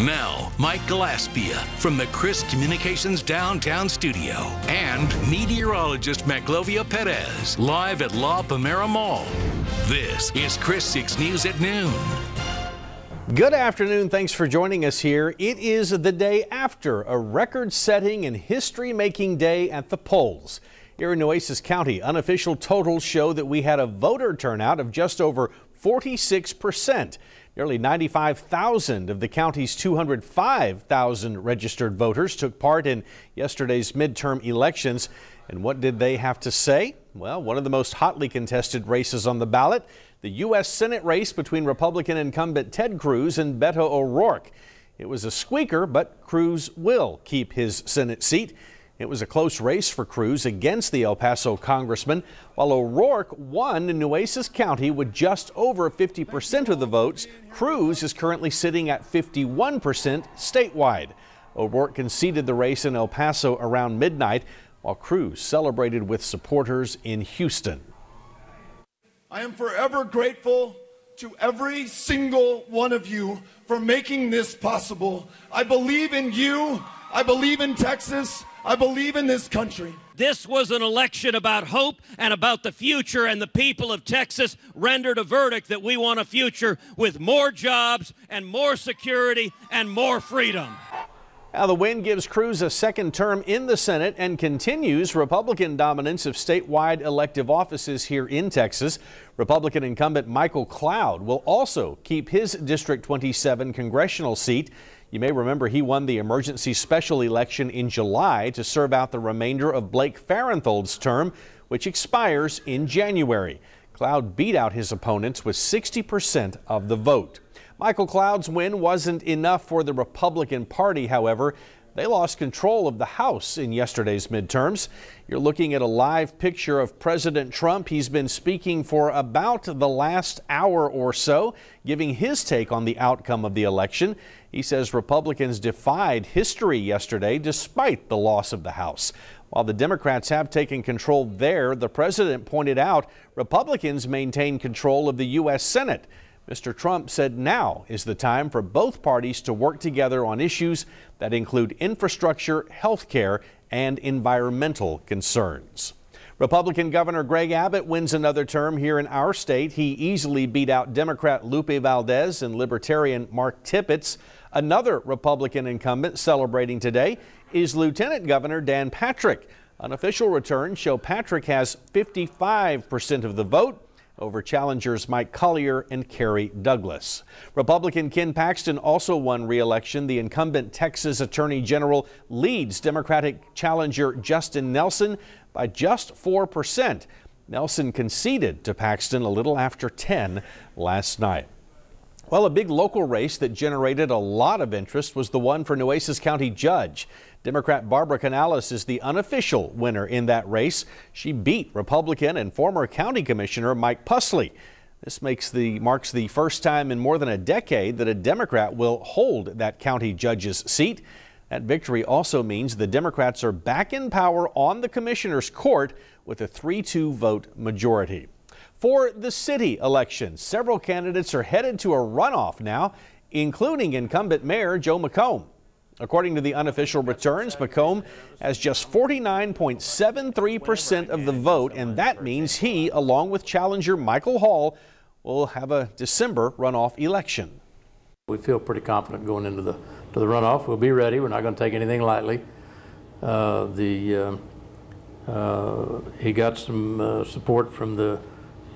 Now, Mike Gillespie from the Chris Communications Downtown Studio and meteorologist Maclovia Perez live at La Palmera Mall. This is Chris 6 News at noon. Good afternoon. Thanks for joining us here. It is the day after a record-setting and history-making day at the polls. Here in Nueces County, unofficial totals show that we had a voter turnout of just over 46%. Nearly 95,000 of the county's 205,000 registered voters took part in yesterday's midterm elections. And what did they have to say? Well, one of the most hotly contested races on the ballot, the U.S. Senate race between Republican incumbent Ted Cruz and Beto O'Rourke. It was a squeaker, but Cruz will keep his Senate seat. It was a close race for Cruz against the El Paso congressman, while O'Rourke won in Nueces County with just over 50% of the votes. Cruz is currently sitting at 51% statewide. O'Rourke conceded the race in El Paso around midnight, while Cruz celebrated with supporters in Houston. I am forever grateful to every single one of you for making this possible. I believe in you. I believe in Texas. I believe in this country. This was an election about hope and about the future, and the people of Texas rendered a verdict that we want a future with more jobs and more security and more freedom. Now, the win gives Cruz a second term in the Senate and continues Republican dominance of statewide elective offices here in Texas. Republican incumbent Michael Cloud will also keep his District 27 congressional seat. You may remember he won the emergency special election in July to serve out the remainder of Blake Farenthold's term, which expires in January. Cloud beat out his opponents with 60% of the vote. Michael Cloud's win wasn't enough for the Republican Party, however. They lost control of the House in yesterday's midterms. You're looking at a live picture of President Trump. He's been speaking for about the last hour or so, giving his take on the outcome of the election. He says Republicans defied history yesterday despite the loss of the House. While the Democrats have taken control there, the president pointed out Republicans maintain control of the U.S. Senate. Mr. Trump said now is the time for both parties to work together on issues that include infrastructure, health care, and environmental concerns. Republican Governor Greg Abbott wins another term here in our state. He easily beat out Democrat Lupe Valdez and Libertarian Mark Tippett. Another Republican incumbent celebrating today is Lieutenant Governor Dan Patrick. Unofficial returns show Patrick has 55% of the vote over challengers Mike Collier and Kerry Douglas. Republican Ken Paxton also won re-election. The incumbent Texas Attorney General leads Democratic challenger Justin Nelson by just 4%. Nelson conceded to Paxton a little after 10 last night. Well, a big local race that generated a lot of interest was the one for Nueces County Judge. Democrat Barbara Canales is the unofficial winner in that race. She beat Republican and former County Commissioner Mike Pusley. This marks the first time in more than a decade that a Democrat will hold that county judge's seat. That victory also means the Democrats are back in power on the commissioner's court with a 3-2 vote majority. For the city election, several candidates are headed to a runoff now, including incumbent Mayor Joe McComb. According to the unofficial returns, McComb has just 49.73% of the vote, and that means he, along with challenger Michael Hall, will have a December runoff election. We feel pretty confident going into the runoff. We'll be ready. We're not going to take anything lightly. He got some support from the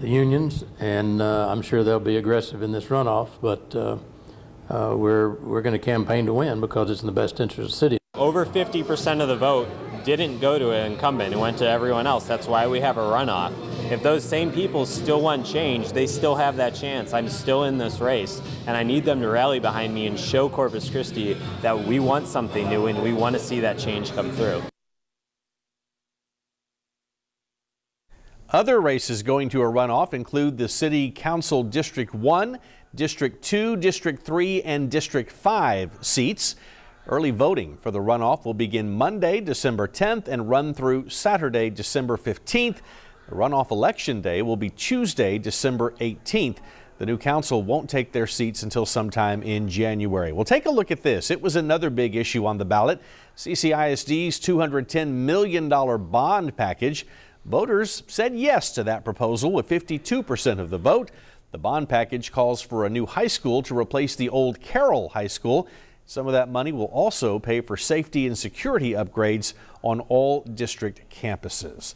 unions, and I'm sure they'll be aggressive in this runoff, but we're going to campaign to win because it's in the best interest of the city. Over 50% of the vote didn't go to an incumbent. It went to everyone else. That's why we have a runoff. If those same people still want change, they still have that chance. I'm still in this race, and I need them to rally behind me and show Corpus Christi that we want something new and we want to see that change come through. Other races going to a runoff include the City Council District 1, District 2, District 3, and District 5 seats. Early voting for the runoff will begin Monday, December 10th, and run through Saturday, December 15th. The runoff election day will be Tuesday, December 18th. The new council won't take their seats until sometime in January. Well, take a look at this. It was another big issue on the ballot. CCISD's $210 million bond package. Voters said yes to that proposal with 52% of the vote. The bond package calls for a new high school to replace the old Carroll High School. Some of that money will also pay for safety and security upgrades on all district campuses.